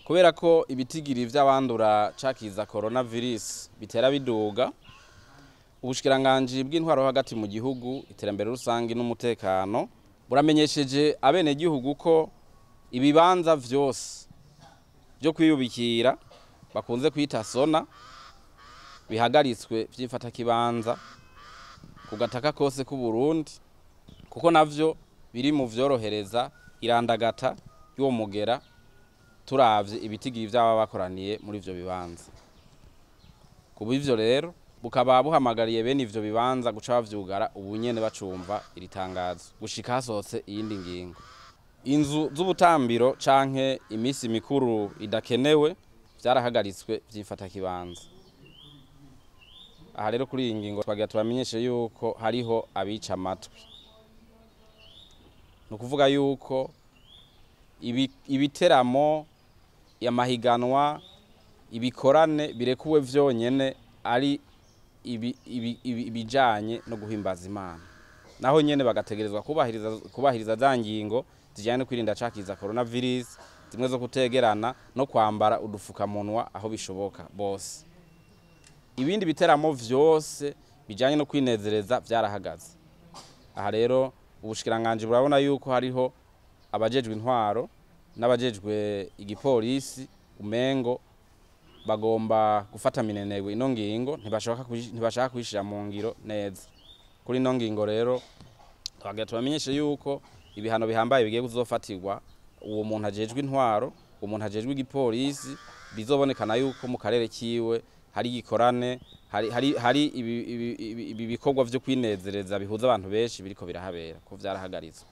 kubera ko ibitigiri vy'abandura cakiza coronavirus bitera biduga, ubushikiranganji bw'intwaro hagati mu gihugu, iterambere rusangi n'umutekano buramenyesheje abene gihugu ko ibibanza vyose byo kwiyubikira bakunze kwita sona bihagaritswe vy'imfata kibanza ku gataka kose ku Burundi, kuko navyo biri mu vyorohereza irandagata y'uwo mugera turavye ibitigiri vy'aba bakoraniye muri ivyo bibanza. Kubivyo rero bukaba buhamagariye bene ivyo bibanza guca bavyugara ubunyene bacumva iri tangazo gushika hasohotse iyindi ngingo. Inzu z'ubutambiro canke imisi mikuru idakenewe vyarahagaritswe vy'imfata kibanza. Aha rero kuri iyi ngingo twagira turamenyeshe yuko hariho abica amatwi. Nukuvuga yuko ibiteramo, amahiganwa, ibikorane birekuwe vyonyene ari ibijanye no guhimbaza Imana. Naho nyene bagategerezwa kubahiriza za ngingo zijanye no kwirinda cakiza coronavirus, zimwe zo kutegerana no kwambara udufukamunwa aho bishoboka bose. Ibindi biteramo vyose bijanye no kwinezereza vyarahagaze. Aha rero ubushikiranganji burabona yuko hariho abajejwe intwaro n'abajejwe igipolisi umengo bagomba gufata minenegwe ino ngingo, ntibashaka kwishira mu ngiro neza. Kuri ino ngingo rero twagira tubamenyeshe yuko ibihano bihambaye bigiye kuzofatirwa uwo muntu ajejwe intwaro, uwo muntu ajejwe igipolisi, bizobonekana yuko mu karere kiwe hari igikorane, hari ibi bikorwa vyo kwinezereza bihuza abantu benshi biriko birahabera ko vyarahagarizwa.